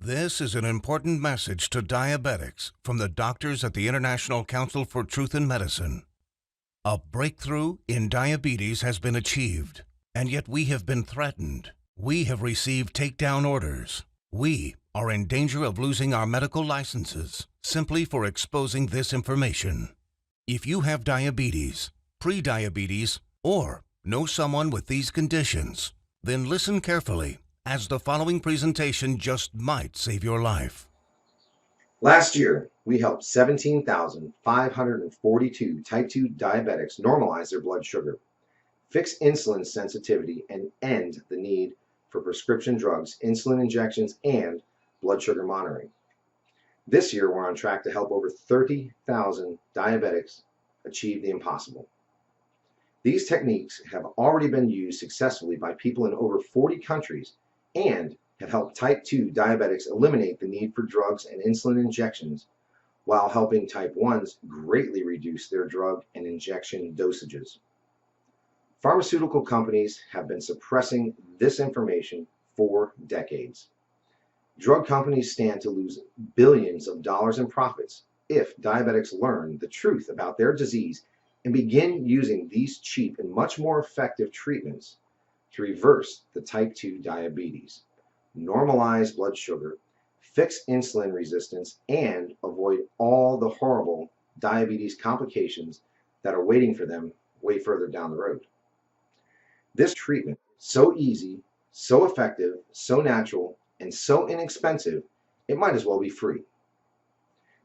This is an important message to diabetics from the doctors at the International Council for Truth in Medicine. A breakthrough in diabetes has been achieved, and yet we have been threatened. We have received takedown orders. We are in danger of losing our medical licenses simply for exposing this information. If you have diabetes, pre-diabetes, or know someone with these conditions, then listen carefully, as the following presentation just might save your life. Last year, we helped 17,542 type 2 diabetics normalize their blood sugar, fix insulin sensitivity, and end the need for prescription drugs, insulin injections, and blood sugar monitoring. This year, we're on track to help over 30,000 diabetics achieve the impossible. These techniques have already been used successfully by people in over 40 countries and have helped type 2 diabetics eliminate the need for drugs and insulin injections, while helping type 1s greatly reduce their drug and injection dosages. Pharmaceutical companies have been suppressing this information for decades. Drug companies stand to lose billions of dollars in profits if diabetics learn the truth about their disease and begin using these cheap and much more effective treatments to reverse the type 2 diabetes, normalize blood sugar, fix insulin resistance, and avoid all the horrible diabetes complications that are waiting for them way further down the road. This treatment is so easy, so effective, so natural, and so inexpensive, it might as well be free.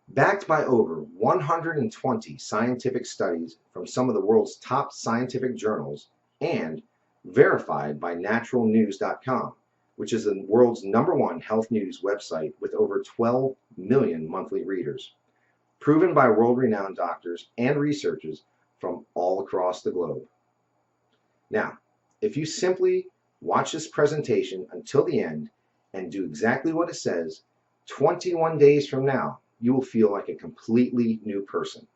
Backed by over 120 scientific studies from some of the world's top scientific journals and verified by naturalnews.com, which is the world's #1 health news website with over 12 million monthly readers, proven by world-renowned doctors and researchers from all across the globe. Now, if you simply watch this presentation until the end and do exactly what it says, 21 days from now, you will feel like a completely new person.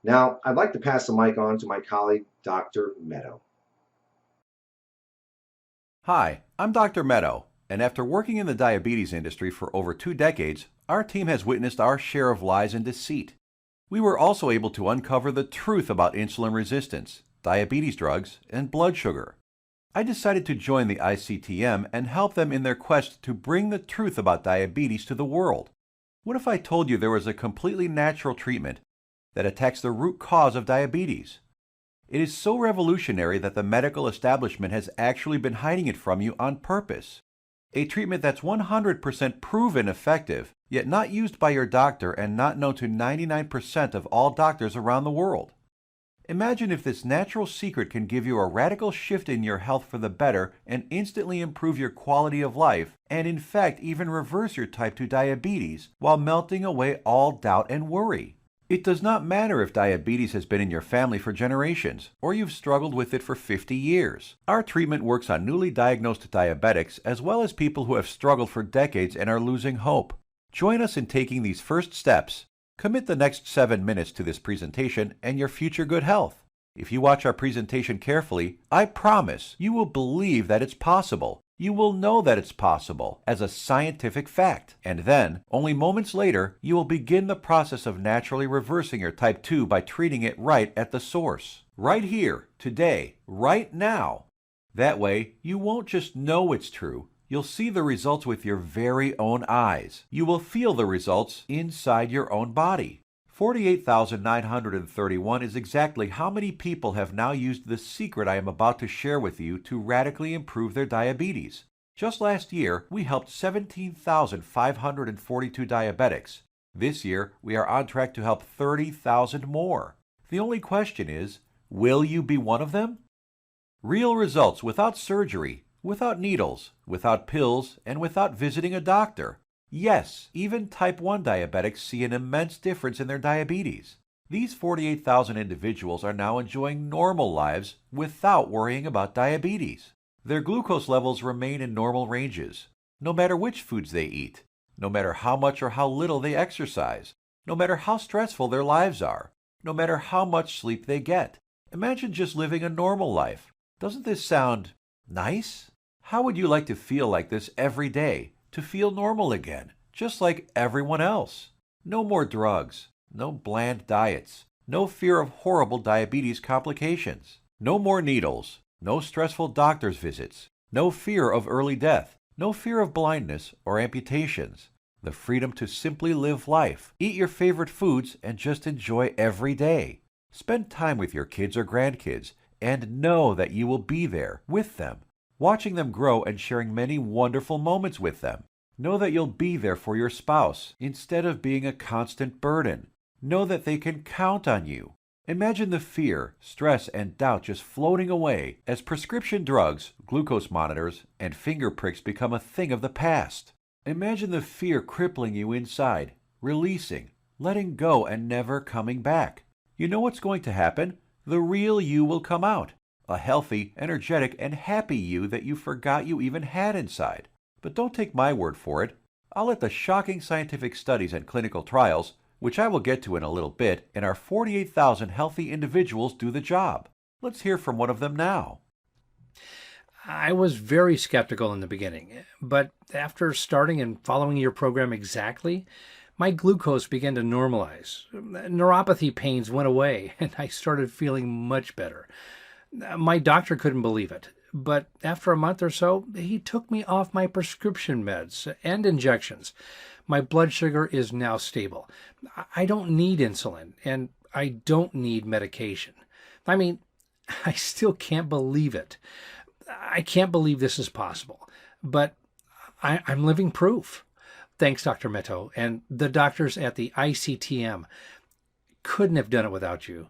Now, I'd like to pass the mic on to my colleague, Dr. Meadow. Hi, I'm Dr. Meadow, and after working in the diabetes industry for over 2 decades, our team has witnessed our share of lies and deceit. We were also able to uncover the truth about insulin resistance, diabetes drugs, and blood sugar. I decided to join the ICTM and help them in their quest to bring the truth about diabetes to the world. What if I told you there was a completely natural treatment that attacks the root cause of diabetes? It is so revolutionary that the medical establishment has actually been hiding it from you on purpose. A treatment that's 100% proven effective, yet not used by your doctor and not known to 99% of all doctors around the world. Imagine if this natural secret can give you a radical shift in your health for the better and instantly improve your quality of life, and in fact even reverse your type 2 diabetes while melting away all doubt and worry. It does not matter if diabetes has been in your family for generations, or you've struggled with it for 50 years. Our treatment works on newly diagnosed diabetics as well as people who have struggled for decades and are losing hope. Join us in taking these first steps. Commit the next 7 minutes to this presentation and your future good health. If you watch our presentation carefully, I promise you will believe that it's possible. You will know that it's possible as a scientific fact. And then, only moments later, you will begin the process of naturally reversing your type 2 by treating it right at the source. Right here, today, right now. That way, you won't just know it's true. You'll see the results with your very own eyes. You will feel the results inside your own body. 48,931 is exactly how many people have now used the secret I am about to share with you to radically improve their diabetes. Just last year, we helped 17,542 diabetics. This year, we are on track to help 30,000 more. The only question is, will you be one of them? Real results without surgery, without needles, without pills, and without visiting a doctor. Yes, even type 1 diabetics see an immense difference in their diabetes. These 48,000 individuals are now enjoying normal lives without worrying about diabetes. Their glucose levels remain in normal ranges, no matter which foods they eat, no matter how much or how little they exercise, no matter how stressful their lives are, no matter how much sleep they get. Imagine just living a normal life. Doesn't this sound nice? How would you like to feel like this every day? to feel normal again, just like everyone else. No more drugs, no bland diets, no fear of horrible diabetes complications, no more needles, no stressful doctor's visits, no fear of early death, no fear of blindness or amputations. The freedom to simply live life, eat your favorite foods, and just enjoy every day. Spend time with your kids or grandkids and know that you will be there with them, watching them grow and sharing many wonderful moments with them. Know that you'll be there for your spouse instead of being a constant burden. Know that they can count on you. Imagine the fear, stress, and doubt just floating away as prescription drugs, glucose monitors, and finger pricks become a thing of the past. Imagine the fear crippling you inside, releasing, letting go, and never coming back. You know what's going to happen? The real you will come out. A healthy, energetic, and happy you that you forgot you even had inside. But don't take my word for it. I'll let the shocking scientific studies and clinical trials, which I will get to in a little bit, and our 48,000 healthy individuals do the job. Let's hear from one of them now. I was very skeptical in the beginning, but after starting and following your program exactly, my glucose began to normalize. Neuropathy pains went away, and I started feeling much better. My doctor couldn't believe it, but after a month or so, he took me off my prescription meds and injections. My blood sugar is now stable. I don't need insulin, and I don't need medication. I mean, I still can't believe it. I can't believe this is possible, but I'm living proof. Thanks, Dr. Meadow, and the doctors at the ICTM. Couldn't have done it without you.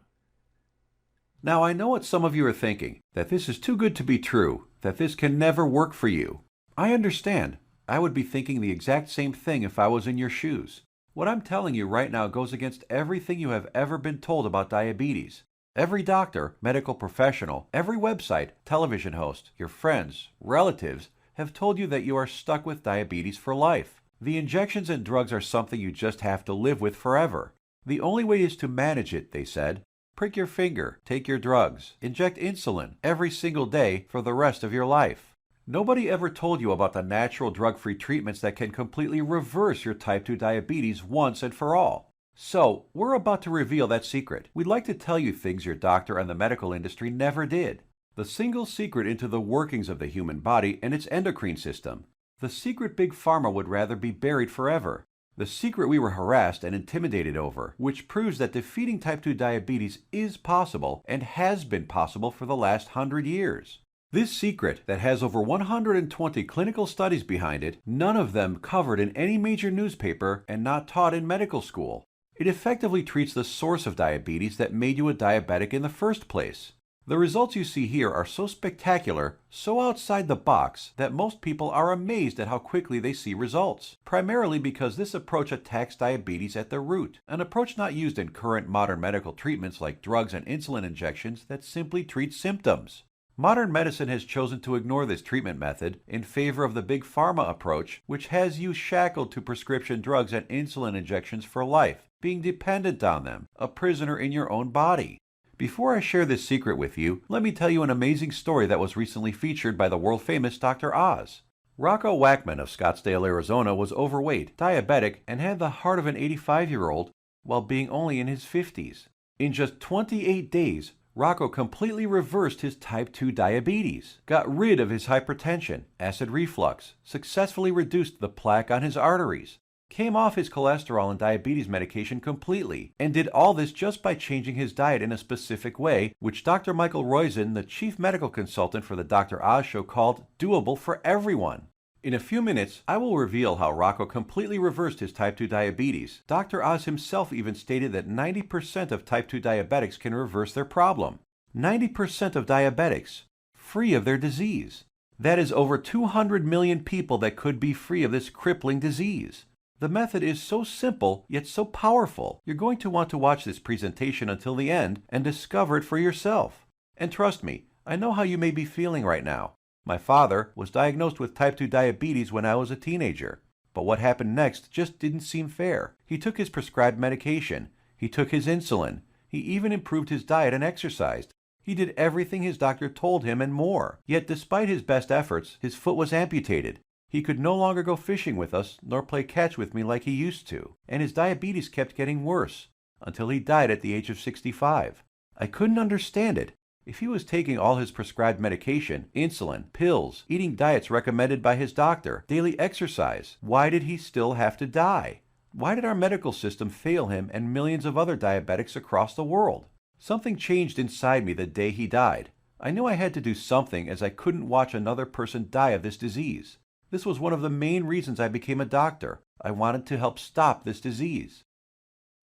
Now I know what some of you are thinking, that this is too good to be true, that this can never work for you. I understand. I would be thinking the exact same thing if I was in your shoes. What I'm telling you right now goes against everything you have ever been told about diabetes. Every doctor, medical professional, every website, television host, your friends, relatives have told you that you are stuck with diabetes for life. The injections and drugs are something you just have to live with forever. The only way is to manage it, they said. Prick your finger, take your drugs, inject insulin every single day for the rest of your life. Nobody ever told you about the natural drug-free treatments that can completely reverse your type 2 diabetes once and for all. So, we're about to reveal that secret. We'd like to tell you things your doctor and the medical industry never did. The single secret into the workings of the human body and its endocrine system. The secret Big Pharma would rather be buried forever. The secret we were harassed and intimidated over, which proves that defeating type 2 diabetes is possible and has been possible for the last 100 years. This secret that has over 120 clinical studies behind it, none of them covered in any major newspaper and not taught in medical school. It effectively treats the source of diabetes that made you a diabetic in the first place. The results you see here are so spectacular, so outside the box, that most people are amazed at how quickly they see results, primarily because this approach attacks diabetes at the root, an approach not used in current modern medical treatments like drugs and insulin injections that simply treat symptoms. Modern medicine has chosen to ignore this treatment method in favor of the Big Pharma approach, which has you shackled to prescription drugs and insulin injections for life, being dependent on them, a prisoner in your own body. Before I share this secret with you, let me tell you an amazing story that was recently featured by the world-famous Dr. Oz. Rocco Wackman of Scottsdale, Arizona was overweight, diabetic, and had the heart of an 85-year-old while being only in his 50s. In just 28 days, Rocco completely reversed his type 2 diabetes, got rid of his hypertension, acid reflux, successfully reduced the plaque on his arteries, came off his cholesterol and diabetes medication completely, and did all this just by changing his diet in a specific way, which Dr. Michael Roizen, the chief medical consultant for the Dr. Oz show, called doable for everyone. In a few minutes, I will reveal how Rocco completely reversed his type 2 diabetes. Dr. Oz himself even stated that 90% of type 2 diabetics can reverse their problem. 90% of diabetics, free of their disease. That is over 200 million people that could be free of this crippling disease. The method is so simple, yet so powerful. You're going to want to watch this presentation until the end and discover it for yourself. And trust me, I know how you may be feeling right now. My father was diagnosed with type 2 diabetes when I was a teenager. But what happened next just didn't seem fair. He took his prescribed medication. He took his insulin. He even improved his diet and exercised. He did everything his doctor told him and more. Yet despite his best efforts, his foot was amputated. He could no longer go fishing with us nor play catch with me like he used to, and his diabetes kept getting worse until he died at the age of 65. I couldn't understand it. If he was taking all his prescribed medication, insulin, pills, eating diets recommended by his doctor, daily exercise, why did he still have to die? Why did our medical system fail him and millions of other diabetics across the world? Something changed inside me the day he died. I knew I had to do something as I couldn't watch another person die of this disease. This was one of the main reasons I became a doctor. I wanted to help stop this disease.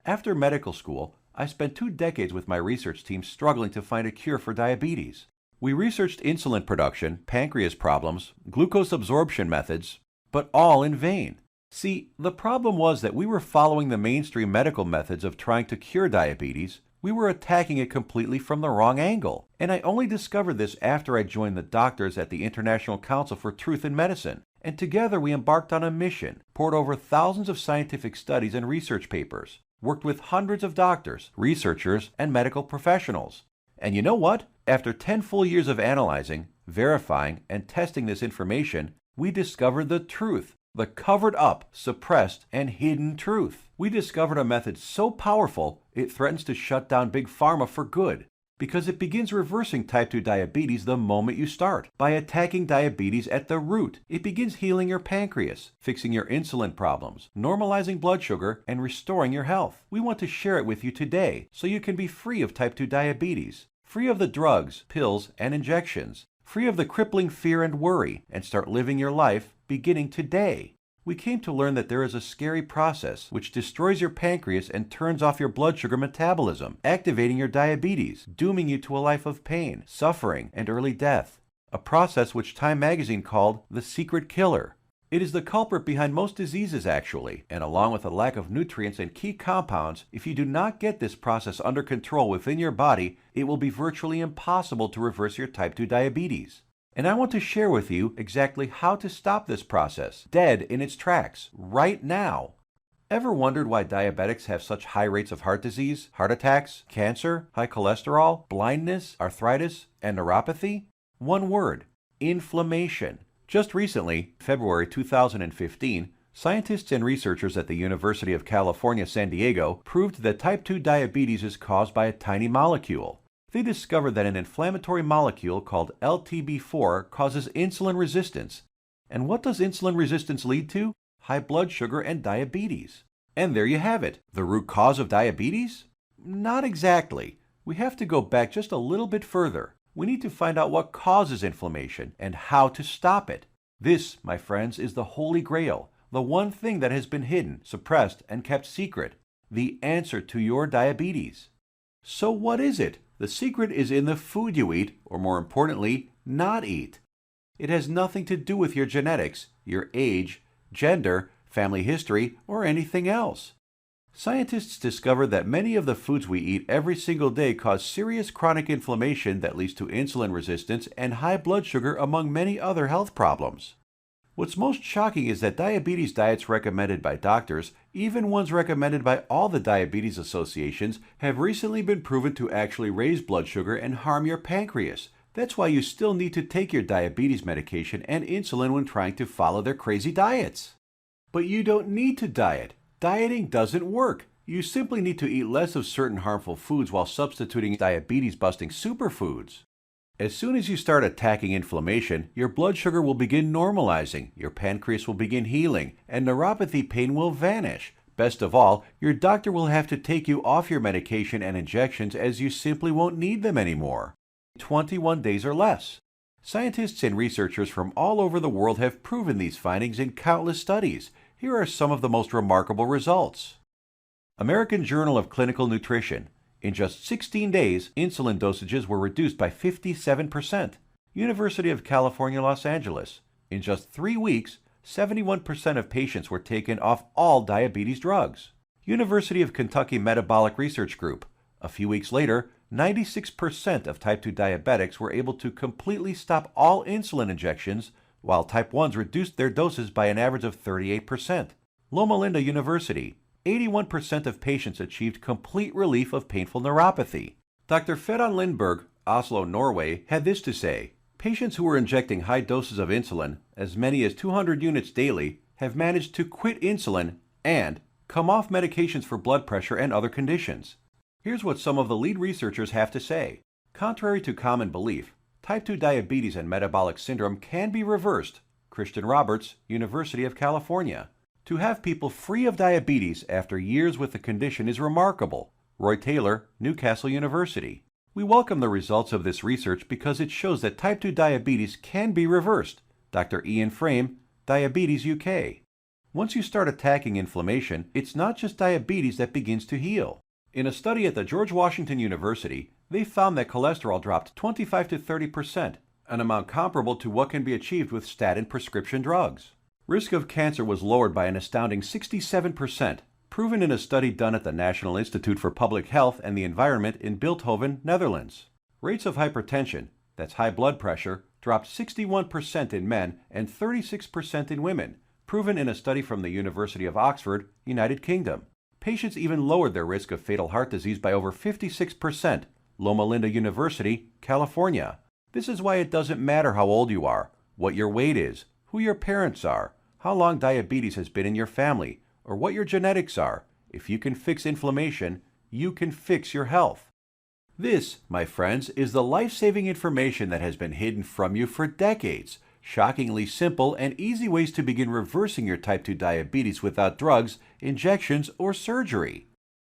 After medical school, I spent 2 decades with my research team struggling to find a cure for diabetes. We researched insulin production, pancreas problems, glucose absorption methods, but all in vain. See, the problem was that we were following the mainstream medical methods of trying to cure diabetes. We were attacking it completely from the wrong angle. And I only discovered this after I joined the doctors at the International Council for Truth in Medicine. And together we embarked on a mission, poured over thousands of scientific studies and research papers, worked with hundreds of doctors, researchers, and medical professionals. And you know what? After 10 full years of analyzing, verifying, and testing this information, we discovered the truth. The covered up, suppressed, and hidden truth. We discovered a method so powerful it threatens to shut down Big Pharma for good, because it begins reversing type 2 diabetes the moment you start. By attacking diabetes at the root, it begins healing your pancreas, fixing your insulin problems, normalizing blood sugar, and restoring your health. We want to share it with you today so you can be free of type 2 diabetes, free of the drugs, pills, and injections, free of the crippling fear and worry, and start living your life beginning today. We came to learn that there is a scary process which destroys your pancreas and turns off your blood sugar metabolism, activating your diabetes, dooming you to a life of pain, suffering, and early death. A process which Time magazine called the secret killer. It is the culprit behind most diseases actually, and along with a lack of nutrients and key compounds, if you do not get this process under control within your body, it will be virtually impossible to reverse your type 2 diabetes. And I want to share with you exactly how to stop this process, dead in its tracks, right now. Ever wondered why diabetics have such high rates of heart disease, heart attacks, cancer, high cholesterol, blindness, arthritis, and neuropathy? One word: inflammation. Just recently, February 2015, scientists and researchers at the University of California, San Diego proved that type 2 diabetes is caused by a tiny molecule. They discovered that an inflammatory molecule called LTB4 causes insulin resistance. And what does insulin resistance lead to? High blood sugar and diabetes. And there you have it. The root cause of diabetes? Not exactly. We have to go back just a little bit further. We need to find out what causes inflammation and how to stop it. This, my friends, is the Holy Grail, the one thing that has been hidden, suppressed, and kept secret, the answer to your diabetes. So what is it? The secret is in the food you eat, or more importantly, not eat. It has nothing to do with your genetics, your age, gender, family history, or anything else. Scientists discovered that many of the foods we eat every single day cause serious chronic inflammation that leads to insulin resistance and high blood sugar, among many other health problems. What's most shocking is that diabetes diets recommended by doctors, even ones recommended by all the diabetes associations, have recently been proven to actually raise blood sugar and harm your pancreas. That's why you still need to take your diabetes medication and insulin when trying to follow their crazy diets. But you don't need to diet. Dieting doesn't work. You simply need to eat less of certain harmful foods while substituting diabetes-busting superfoods. As soon as you start attacking inflammation, your blood sugar will begin normalizing, your pancreas will begin healing, and neuropathy pain will vanish. Best of all, your doctor will have to take you off your medication and injections as you simply won't need them anymore. 21 days or less. Scientists and researchers from all over the world have proven these findings in countless studies. Here are some of the most remarkable results. American Journal of Clinical Nutrition. In just 16 days, insulin dosages were reduced by 57%. University of California, Los Angeles. In just 3 weeks, 71% of patients were taken off all diabetes drugs. University of Kentucky Metabolic Research Group. A few weeks later, 96% of type 2 diabetics were able to completely stop all insulin injections, while type 1s reduced their doses by an average of 38%. Loma Linda University. 81% of patients achieved complete relief of painful neuropathy. Dr. Fedon Lindberg, Oslo, Norway, had this to say: Patients who were injecting high doses of insulin, as many as 200 units daily, have managed to quit insulin and come off medications for blood pressure and other conditions. Here's what some of the lead researchers have to say. Contrary to common belief, type 2 diabetes and metabolic syndrome can be reversed. Christian Roberts, University of California. To have people free of diabetes after years with the condition is remarkable. Roy Taylor, Newcastle University. We welcome the results of this research because it shows that type 2 diabetes can be reversed. Dr. Ian Frame, Diabetes UK. Once you start attacking inflammation, it's not just diabetes that begins to heal. In a study at the George Washington University, they found that cholesterol dropped 25 to 30%, an amount comparable to what can be achieved with statin prescription drugs. Risk of cancer was lowered by an astounding 67%, proven in a study done at the National Institute for Public Health and the Environment in Bilthoven, Netherlands. Rates of hypertension, that's high blood pressure, dropped 61% in men and 36% in women, proven in a study from the University of Oxford, United Kingdom. Patients even lowered their risk of fatal heart disease by over 56%, Loma Linda University, California. This is why it doesn't matter how old you are, what your weight is, who your parents are, how long diabetes has been in your family, or what your genetics are. If you can fix inflammation, you can fix your health. This, my friends, is the life-saving information that has been hidden from you for decades. Shockingly simple and easy ways to begin reversing your type 2 diabetes without drugs, injections, or surgery.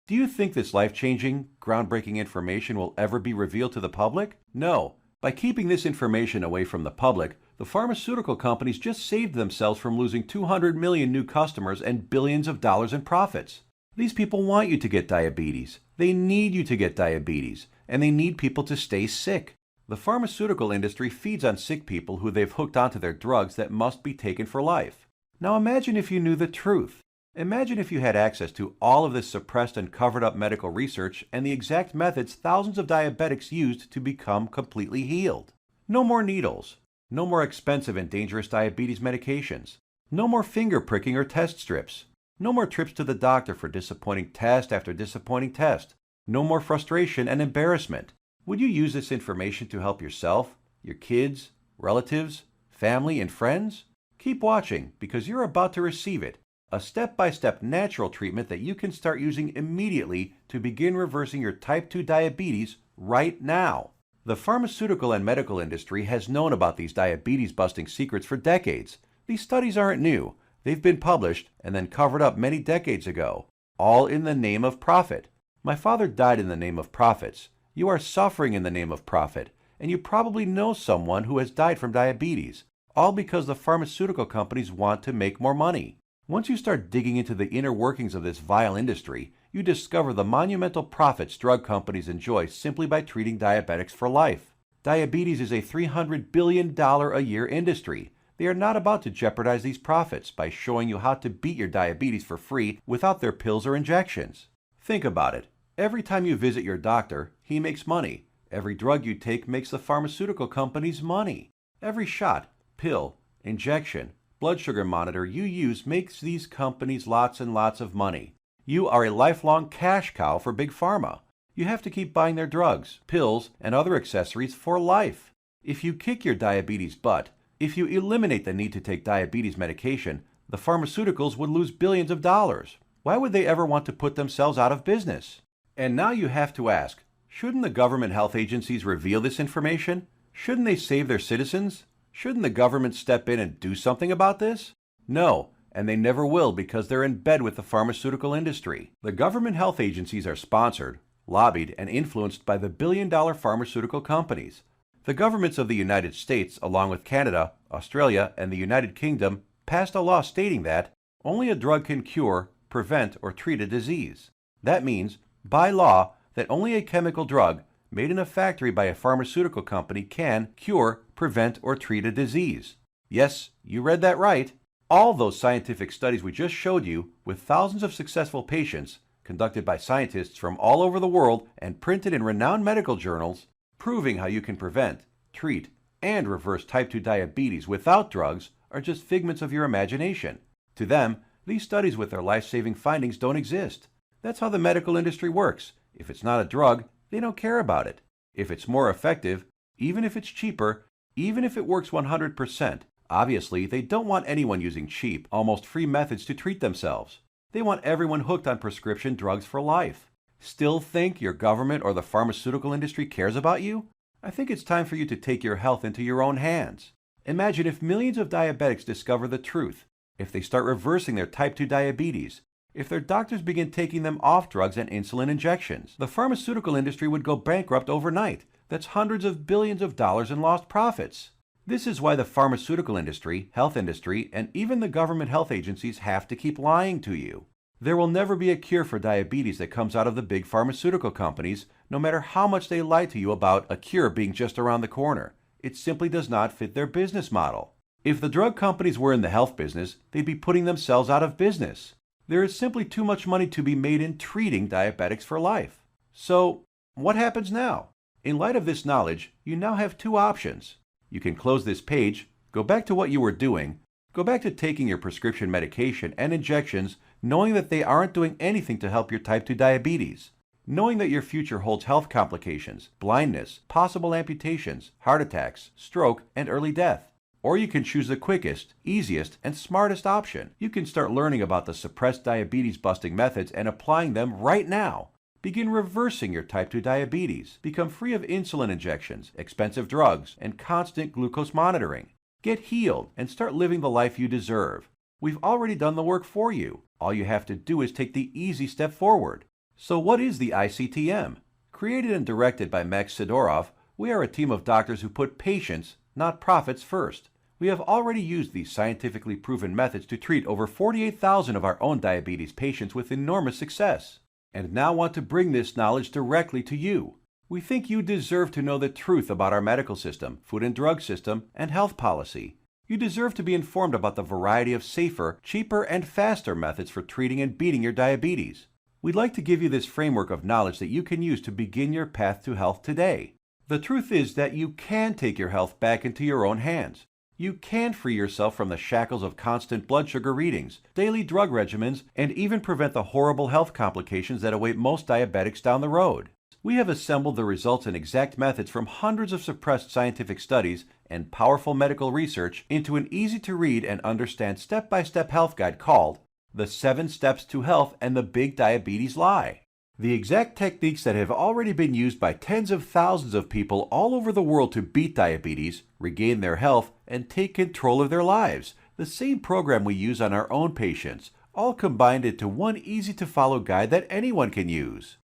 Do you think this life-changing, groundbreaking information will ever be revealed to the public? No. By keeping this information away from the public, the pharmaceutical companies just saved themselves from losing 200 million new customers and billions of dollars in profits. These people want you to get diabetes. They need you to get diabetes, and they need people to stay sick. The pharmaceutical industry feeds on sick people who they've hooked onto their drugs that must be taken for life. Now imagine if you knew the truth. Imagine if you had access to all of this suppressed and covered up medical research and the exact methods thousands of diabetics used to become completely healed. No more needles. No more expensive and dangerous diabetes medications. No more finger pricking or test strips. No more trips to the doctor for disappointing test after disappointing test. No more frustration and embarrassment. Would you use this information to help yourself, your kids, relatives, family, and friends? Keep watching because you're about to receive it. A step-by-step natural treatment that you can start using immediately to begin reversing your type 2 diabetes right now. The pharmaceutical and medical industry has known about these diabetes-busting secrets for decades. These studies aren't new. They've been published and then covered up many decades ago, all in the name of profit. My father died in the name of profits. You are suffering in the name of profit, and you probably know someone who has died from diabetes, all because the pharmaceutical companies want to make more money. Once you start digging into the inner workings of this vile industry, you discover the monumental profits drug companies enjoy simply by treating diabetics for life. Diabetes is a $300 billion a year industry. They are not about to jeopardize these profits by showing you how to beat your diabetes for free without their pills or injections. Think about it. Every time you visit your doctor, he makes money. Every drug you take makes the pharmaceutical companies money. Every shot, pill, injection, blood sugar monitor you use makes these companies lots and lots of money. You are a lifelong cash cow for Big Pharma. You have to keep buying their drugs, pills, and other accessories for life. If you kick your diabetes butt, if you eliminate the need to take diabetes medication, the pharmaceuticals would lose billions of dollars. Why would they ever want to put themselves out of business? And now you have to ask, shouldn't the government health agencies reveal this information? Shouldn't they save their citizens? Shouldn't the government step in and do something about this? No, and they never will because they're in bed with the pharmaceutical industry. The government health agencies are sponsored, lobbied, and influenced by the billion-dollar pharmaceutical companies. The governments of the United States, along with Canada, Australia, and the United Kingdom, passed a law stating that only a drug can cure, prevent, or treat a disease. That means, by law, that only a chemical drug made in a factory by a pharmaceutical company can cure, prevent, or treat a disease. Yes, you read that right. All those scientific studies we just showed you, with thousands of successful patients, conducted by scientists from all over the world and printed in renowned medical journals, proving how you can prevent, treat, and reverse type 2 diabetes without drugs, are just figments of your imagination. To them, these studies with their life-saving findings don't exist. That's how the medical industry works. If it's not a drug, they don't care about it. If it's more effective, even if it's cheaper, Even if it works 100%, obviously they don't want anyone using cheap, almost free methods to treat themselves. They want everyone hooked on prescription drugs for life. Still think your government or the pharmaceutical industry cares about you? I think it's time for you to take your health into your own hands. Imagine if millions of diabetics discover the truth, if they start reversing their type 2 diabetes, if their doctors begin taking them off drugs and insulin injections. The pharmaceutical industry would go bankrupt overnight. That's hundreds of billions of dollars in lost profits. This is why the pharmaceutical industry, health industry, and even the government health agencies have to keep lying to you. There will never be a cure for diabetes that comes out of the big pharmaceutical companies, no matter how much they lie to you about a cure being just around the corner. It simply does not fit their business model. If the drug companies were in the health business, they'd be putting themselves out of business. There is simply too much money to be made in treating diabetics for life. So, what happens now? In light of this knowledge, you now have two options. You can close this page, go back to what you were doing, go back to taking your prescription medication and injections, knowing that they aren't doing anything to help your type 2 diabetes, knowing that your future holds health complications, blindness, possible amputations, heart attacks, stroke, and early death. Or you can choose the quickest, easiest, and smartest option. You can start learning about the suppressed diabetes busting methods and applying them right now. Begin reversing your type 2 diabetes. Become free of insulin injections, expensive drugs, and constant glucose monitoring. Get healed and start living the life you deserve. We've already done the work for you. All you have to do is take the easy step forward. So what is the ICTM? Created and directed by Max Sidorov, we are a team of doctors who put patients, not profits, first. We have already used these scientifically proven methods to treat over 48,000 of our own diabetes patients with enormous success, and now want to bring this knowledge directly to you. We think you deserve to know the truth about our medical system, food and drug system, and health policy. You deserve to be informed about the variety of safer, cheaper, and faster methods for treating and beating your diabetes. We'd like to give you this framework of knowledge that you can use to begin your path to health today. The truth is that you can take your health back into your own hands. You can free yourself from the shackles of constant blood sugar readings, daily drug regimens, and even prevent the horrible health complications that await most diabetics down the road. We have assembled the results and exact methods from hundreds of suppressed scientific studies and powerful medical research into an easy-to-read and understand step-by-step health guide called The 7 Steps to Health and the Big Diabetes Lie. The exact techniques that have already been used by tens of thousands of people all over the world to beat diabetes, regain their health, and take control of their lives. The same program we use on our own patients, all combined into one easy-to-follow guide that anyone can use.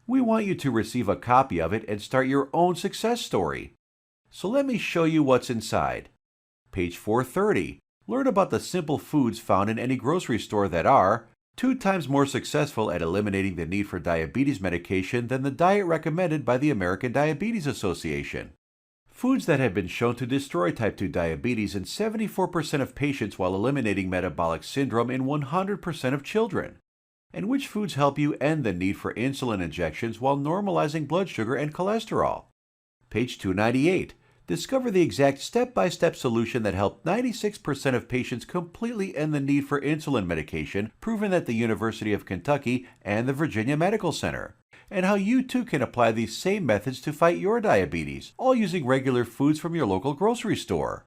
We want you to receive a copy of it and start your own success story. So let me show you what's inside. Page 430. Learn about the simple foods found in any grocery store that are 2 times more successful at eliminating the need for diabetes medication than the diet recommended by the American Diabetes Association. Foods that have been shown to destroy type 2 diabetes in 74% of patients while eliminating metabolic syndrome in 100% of children. And which foods help you end the need for insulin injections while normalizing blood sugar and cholesterol. Page 298. Discover the exact step-by-step solution that helped 96% of patients completely end the need for insulin medication, proven at the University of Kentucky and the Virginia Medical Center. And how you too can apply these same methods to fight your diabetes, all using regular foods from your local grocery store.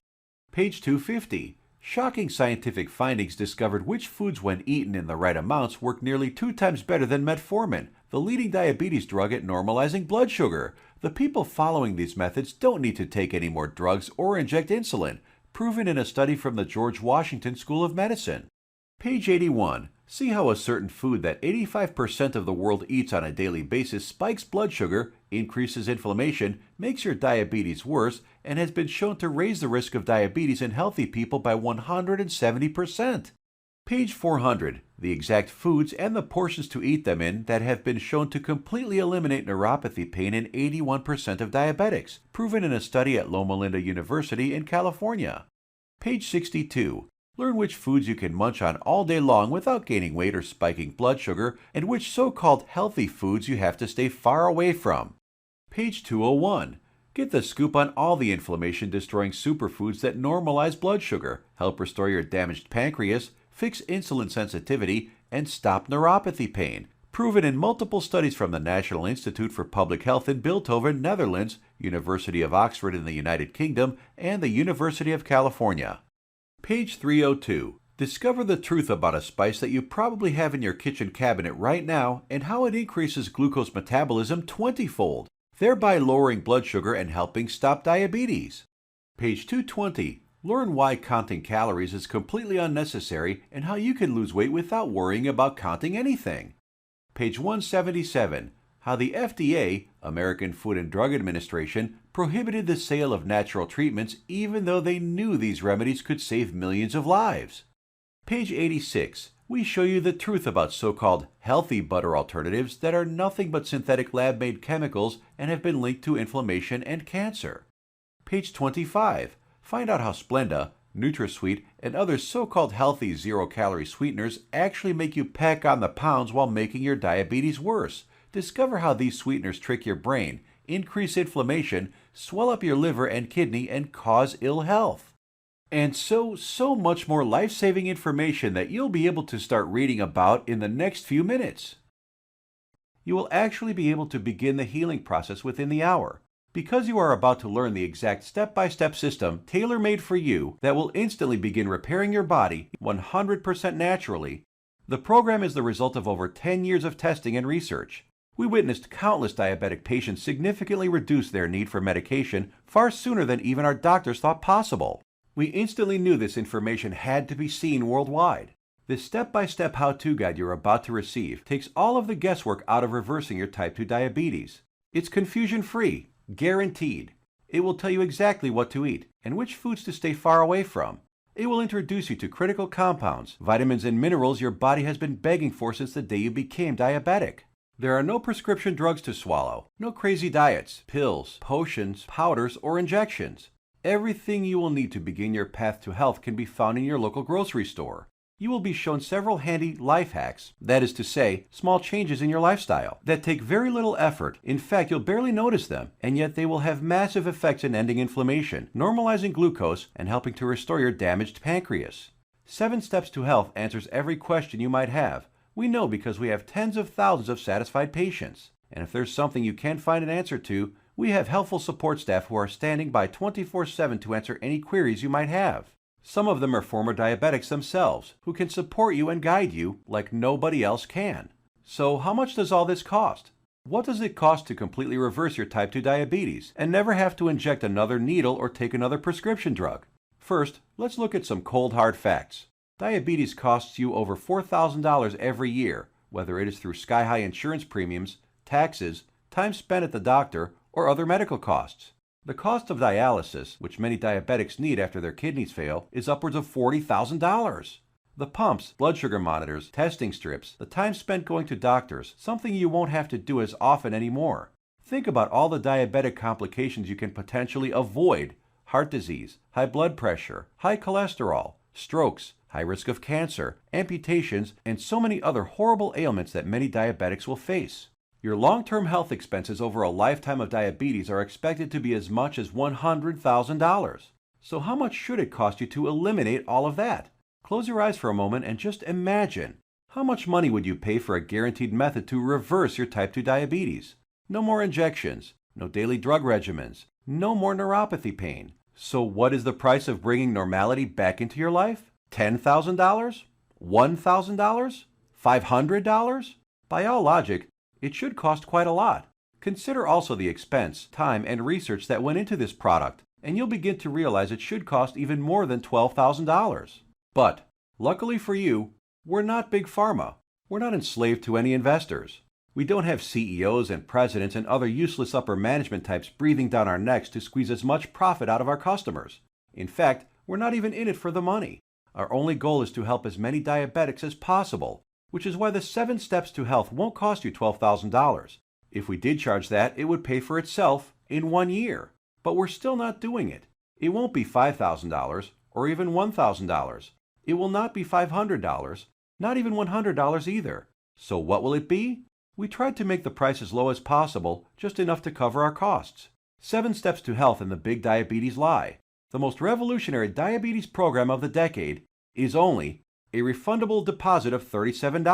Page 250. Shocking scientific findings discovered which foods when eaten in the right amounts work nearly 2 times better than metformin, the leading diabetes drug at normalizing blood sugar. The people following these methods don't need to take any more drugs or inject insulin, proven in a study from the George Washington School of Medicine. Page 81. See how a certain food that 85% of the world eats on a daily basis spikes blood sugar, increases inflammation, makes your diabetes worse, and has been shown to raise the risk of diabetes in healthy people by 170%. Page 400. The exact foods and the portions to eat them in that have been shown to completely eliminate neuropathy pain in 81% of diabetics, proven in a study at Loma Linda University in California. Page 62. Learn which foods you can munch on all day long without gaining weight or spiking blood sugar, and which so-called healthy foods you have to stay far away from. Page 201. Get the scoop on all the inflammation-destroying superfoods that normalize blood sugar, help restore your damaged pancreas, fix insulin sensitivity, and stop neuropathy pain, proven in multiple studies from the National Institute for Public Health in Bilthoven, Netherlands, University of Oxford in the United Kingdom, and the University of California. Page 302. Discover the truth about a spice that you probably have in your kitchen cabinet right now and how it increases glucose metabolism 20-fold, thereby lowering blood sugar and helping stop diabetes. Page 220. Learn why counting calories is completely unnecessary and how you can lose weight without worrying about counting anything. Page 177. How the FDA, American Food and Drug Administration, prohibited the sale of natural treatments even though they knew these remedies could save millions of lives. Page 86. We show you the truth about so-called healthy butter alternatives that are nothing but synthetic lab-made chemicals and have been linked to inflammation and cancer. Page 25. Find out how Splenda, NutraSweet, and other so-called healthy zero-calorie sweeteners actually make you pack on the pounds while making your diabetes worse. Discover how these sweeteners trick your brain, increase inflammation, swell up your liver and kidney, and cause ill health. And so much more life-saving information that you'll be able to start reading about in the next few minutes. You will actually be able to begin the healing process within the hour, because you are about to learn the exact step-by-step system tailor-made for you that will instantly begin repairing your body 100% naturally. The program is the result of over 10 years of testing and research. We witnessed countless diabetic patients significantly reduce their need for medication far sooner than even our doctors thought possible. We instantly knew this information had to be seen worldwide. This step-by-step how-to guide you're about to receive takes all of the guesswork out of reversing your type 2 diabetes. It's confusion-free, guaranteed. It will tell you exactly what to eat and which foods to stay far away from. It will introduce you to critical compounds, vitamins and minerals your body has been begging for since the day you became diabetic. There are no prescription drugs to swallow, no crazy diets, pills, potions, powders, or injections. Everything you will need to begin your path to health can be found in your local grocery store. You will be shown several handy life hacks, that is to say, small changes in your lifestyle, that take very little effort. In fact, you'll barely notice them, and yet they will have massive effects in ending inflammation, normalizing glucose, and helping to restore your damaged pancreas. 7 Steps to Health answers every question you might have. We know because we have tens of thousands of satisfied patients. And if there's something you can't find an answer to, we have helpful support staff who are standing by 24/7 to answer any queries you might have. Some of them are former diabetics themselves, who can support you and guide you like nobody else can. So how much does all this cost? What does it cost to completely reverse your type 2 diabetes and never have to inject another needle or take another prescription drug? First, let's look at some cold hard facts. Diabetes costs you over $4,000 every year, whether it is through sky-high insurance premiums, taxes, time spent at the doctor, or other medical costs. The cost of dialysis, which many diabetics need after their kidneys fail, is upwards of $40,000. The pumps, blood sugar monitors, testing strips, the time spent going to doctors, something you won't have to do as often anymore. Think about all the diabetic complications you can potentially avoid: heart disease, high blood pressure, high cholesterol, strokes, high risk of cancer, amputations, and so many other horrible ailments that many diabetics will face. Your long-term health expenses over a lifetime of diabetes are expected to be as much as $100,000. So how much should it cost you to eliminate all of that? Close your eyes for a moment and just imagine. How much money would you pay for a guaranteed method to reverse your type 2 diabetes? No more injections, no daily drug regimens, no more neuropathy pain. So what is the price of bringing normality back into your life? $10,000? $1,000? $500? By all logic, it should cost quite a lot. Consider also the expense, time, and research that went into this product, and you'll begin to realize it should cost even more than $12,000. But, luckily for you, we're not Big Pharma. We're not enslaved to any investors. We don't have CEOs and presidents and other useless upper management types breathing down our necks to squeeze as much profit out of our customers. In fact, we're not even in it for the money. Our only goal is to help as many diabetics as possible, which is why the 7 Steps to Health won't cost you $12,000. If we did charge that, it would pay for itself in 1 year. But we're still not doing it. It won't be $5,000 or even $1,000. It will not be $500, not even $100 either. So what will it be? We tried to make the price as low as possible, just enough to cover our costs. 7 Steps to Health and the Big Diabetes Lie, the most revolutionary diabetes program of the decade, is only a refundable deposit of $37.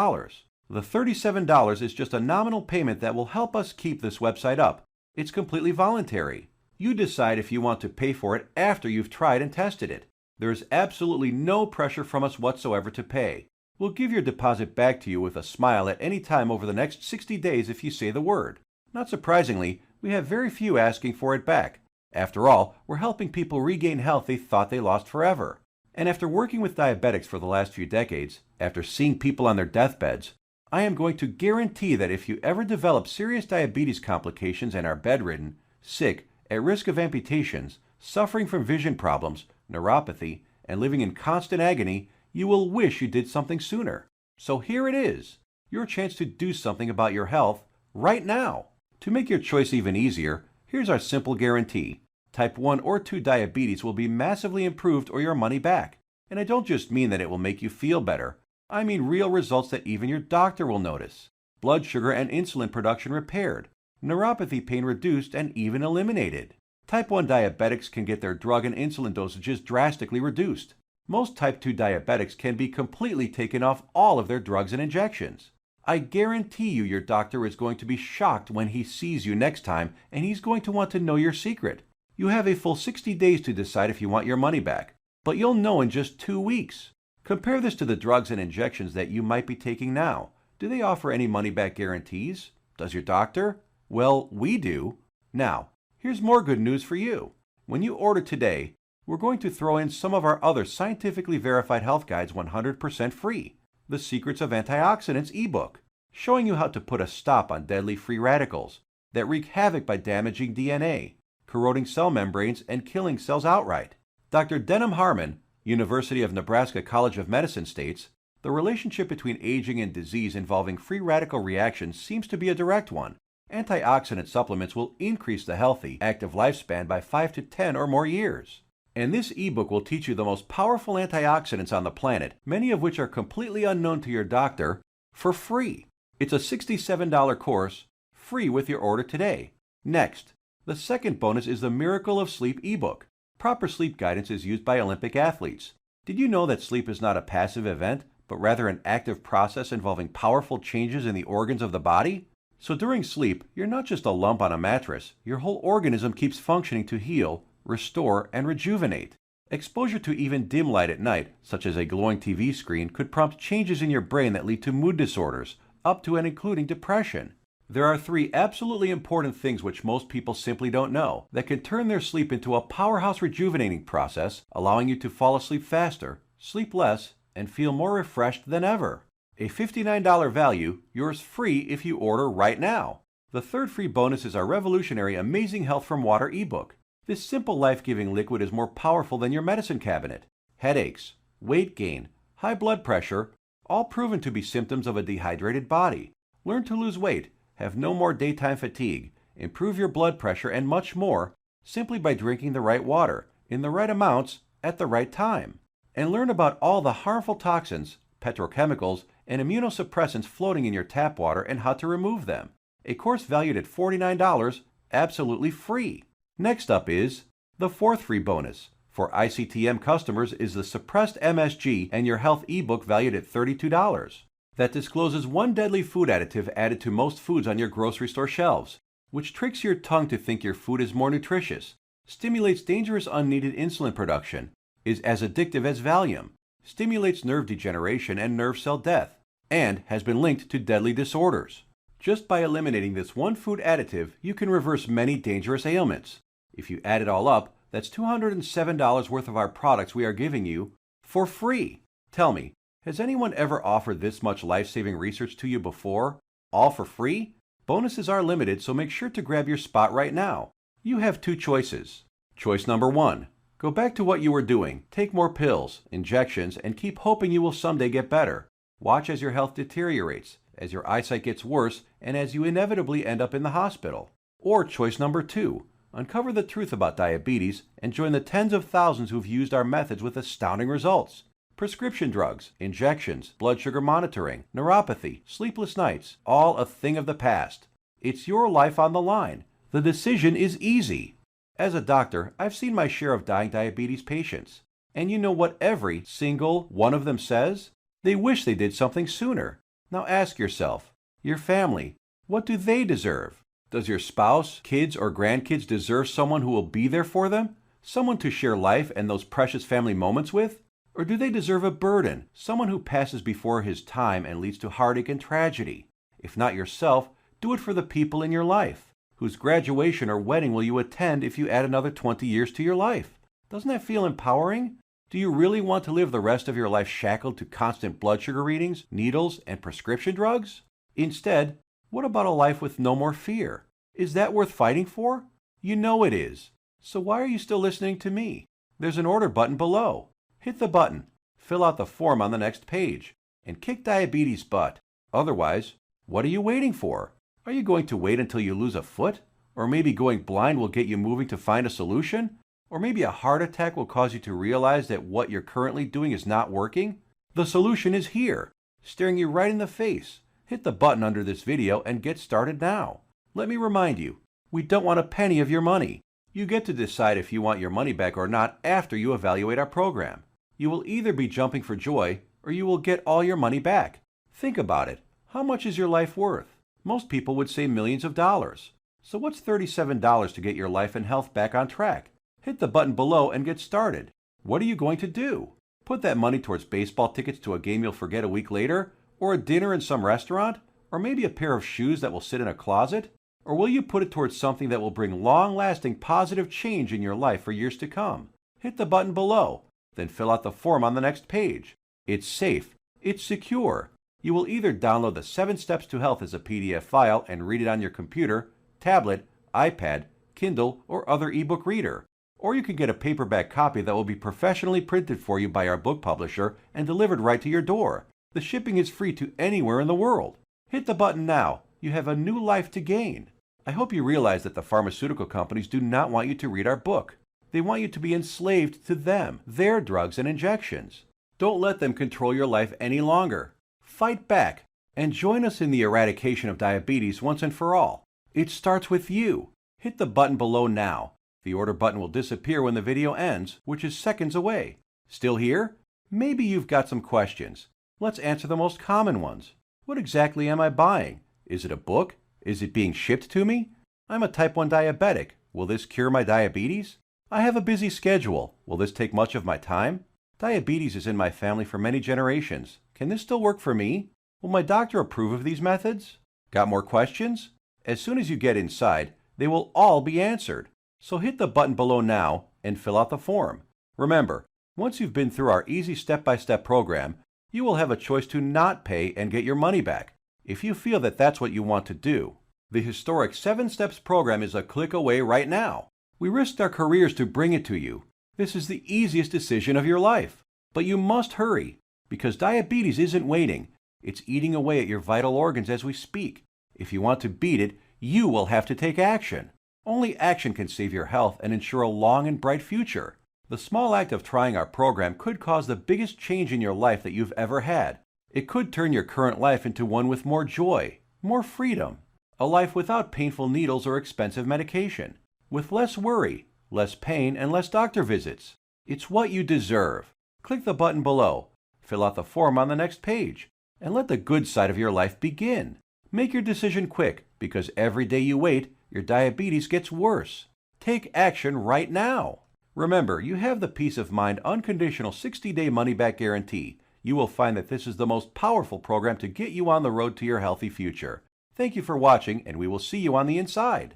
The $37 is just a nominal payment that will help us keep this website up. It's completely voluntary. You decide if you want to pay for it after you've tried and tested it. There is absolutely no pressure from us whatsoever to pay. We'll give your deposit back to you with a smile at any time over the next 60 days if you say the word. Not surprisingly, we have very few asking for it back. After all, we're helping people regain health they thought they lost forever. And after working with diabetics for the last few decades, after seeing people on their deathbeds, I am going to guarantee that if you ever develop serious diabetes complications and are bedridden, sick, at risk of amputations, suffering from vision problems, neuropathy, and living in constant agony, you will wish you did something sooner. So here it is, your chance to do something about your health right now. To make your choice even easier, here's our simple guarantee. Type 1 or 2 diabetes will be massively improved or your money back. And I don't just mean that it will make you feel better. I mean real results that even your doctor will notice. Blood sugar and insulin production repaired. Neuropathy pain reduced and even eliminated. Type 1 diabetics can get their drug and insulin dosages drastically reduced. Most type 2 diabetics can be completely taken off all of their drugs and injections. I guarantee you your doctor is going to be shocked when he sees you next time, and he's going to want to know your secret. You have a full 60 days to decide if you want your money back, but you'll know in just 2 weeks. Compare this to the drugs and injections that you might be taking now. Do they offer any money-back guarantees? Does your doctor? Well, we do. Now, here's more good news for you. When you order today, we're going to throw in some of our other scientifically verified health guides 100% free. The Secrets of Antioxidants ebook, showing you how to put a stop on deadly free radicals that wreak havoc by damaging DNA, corroding cell membranes, and killing cells outright. Dr. Denham Harmon, University of Nebraska College of Medicine states, the relationship between aging and disease involving free radical reactions seems to be a direct one. Antioxidant supplements will increase the healthy, active lifespan by 5 to 10 or more years. And this ebook will teach you the most powerful antioxidants on the planet, many of which are completely unknown to your doctor, for free. It's a $67 course, free with your order today. Next, the second bonus is the Miracle of Sleep ebook. Proper sleep guidance is used by Olympic athletes. Did you know that sleep is not a passive event, but rather an active process involving powerful changes in the organs of the body? So during sleep, you're not just a lump on a mattress. Your whole organism keeps functioning to heal, restore, and rejuvenate. Exposure to even dim light at night, such as a glowing TV screen, could prompt changes in your brain that lead to mood disorders, up to and including depression. There are 3 absolutely important things which most people simply don't know that can turn their sleep into a powerhouse rejuvenating process, allowing you to fall asleep faster, sleep less, and feel more refreshed than ever. A $59 value, yours free if you order right now. The third free bonus is our revolutionary Amazing Health from Water ebook. This simple life-giving liquid is more powerful than your medicine cabinet. Headaches, weight gain, high blood pressure, all proven to be symptoms of a dehydrated body. Learn to lose weight, have no more daytime fatigue, improve your blood pressure, and much more simply by drinking the right water, in the right amounts, at the right time. And learn about all the harmful toxins, petrochemicals, and immunosuppressants floating in your tap water and how to remove them. A course valued at $49, absolutely free. Next up is the fourth free bonus. For ICTM customers is the Suppressed MSG and Your Health ebook valued at $32. That discloses one deadly food additive added to most foods on your grocery store shelves, which tricks your tongue to think your food is more nutritious, stimulates dangerous unneeded insulin production, is as addictive as Valium, stimulates nerve degeneration and nerve cell death, and has been linked to deadly disorders. Just by eliminating this one food additive, you can reverse many dangerous ailments. If you add it all up, that's $207 worth of our products we are giving you for free. Tell me, has anyone ever offered this much life-saving research to you before? All for free? Bonuses are limited, so make sure to grab your spot right now. You have 2 choices. Choice number 1. Go back to what you were doing, take more pills, injections, and keep hoping you will someday get better. Watch as your health deteriorates, as your eyesight gets worse, and as you inevitably end up in the hospital. Or choice number 2. Uncover the truth about diabetes and join the tens of thousands who've used our methods with astounding results. Prescription drugs, injections, blood sugar monitoring, neuropathy, sleepless nights, all a thing of the past. It's your life on the line. The decision is easy. As a doctor, I've seen my share of dying diabetes patients. And you know what every single one of them says? They wish they did something sooner. Now ask yourself, your family, what do they deserve? Does your spouse, kids, or grandkids deserve someone who will be there for them? Someone to share life and those precious family moments with? Or do they deserve a burden, someone who passes before his time and leads to heartache and tragedy? If not yourself, do it for the people in your life. Whose graduation or wedding will you attend if you add another 20 years to your life? Doesn't that feel empowering? Do you really want to live the rest of your life shackled to constant blood sugar readings, needles, and prescription drugs? Instead, what about a life with no more fear? Is that worth fighting for? You know it is. So why are you still listening to me? There's an order button below. Hit the button, fill out the form on the next page, and kick diabetes butt. Otherwise, what are you waiting for? Are you going to wait until you lose a foot? Or maybe going blind will get you moving to find a solution? Or maybe a heart attack will cause you to realize that what you're currently doing is not working? The solution is here, staring you right in the face. Hit the button under this video and get started now. Let me remind you, we don't want a penny of your money. You get to decide if you want your money back or not after you evaluate our program. You will either be jumping for joy or you will get all your money back. Think about it. How much is your life worth? Most people would say millions of dollars. So what's $37 to get your life and health back on track? Hit the button below and get started. What are you going to do? Put that money towards baseball tickets to a game you'll forget a week later? Or a dinner in some restaurant? Or maybe a pair of shoes that will sit in a closet? Or will you put it towards something that will bring long-lasting positive change in your life for years to come? Hit the button below, then fill out the form on the next page. It's safe. It's secure. You will either download the 7 Steps to Health as a PDF file and read it on your computer, tablet, iPad, Kindle, or other ebook reader. Or you can get a paperback copy that will be professionally printed for you by our book publisher and delivered right to your door. The shipping is free to anywhere in the world. Hit the button now. You have a new life to gain. I hope you realize that the pharmaceutical companies do not want you to read our book. They want you to be enslaved to them, their drugs and injections. Don't let them control your life any longer. Fight back and join us in the eradication of diabetes once and for all. It starts with you. Hit the button below now. The order button will disappear when the video ends, which is seconds away. Still here? Maybe you've got some questions. Let's answer the most common ones. What exactly am I buying? Is it a book? Is it being shipped to me? I'm a type 1 diabetic. Will this cure my diabetes? I have a busy schedule. Will this take much of my time? Diabetes is in my family for many generations. Can this still work for me? Will my doctor approve of these methods? Got more questions? As soon as you get inside, they will all be answered. So hit the button below now and fill out the form. Remember, once you've been through our easy step-by-step program, you will have a choice to not pay and get your money back, if you feel that that's what you want to do. The historic 7 Steps program is a click away right now. We risked our careers to bring it to you. This is the easiest decision of your life. But you must hurry, because diabetes isn't waiting. It's eating away at your vital organs as we speak. If you want to beat it, you will have to take action. Only action can save your health and ensure a long and bright future. The small act of trying our program could cause the biggest change in your life that you've ever had. It could turn your current life into one with more joy, more freedom, a life without painful needles or expensive medication, with less worry, less pain, and less doctor visits. It's what you deserve. Click the button below, fill out the form on the next page, and let the good side of your life begin. Make your decision quick, because every day you wait, your diabetes gets worse. Take action right now. Remember, you have the peace of mind unconditional 60-day money-back guarantee. You will find that this is the most powerful program to get you on the road to your healthy future. Thank you for watching, and we will see you on the inside.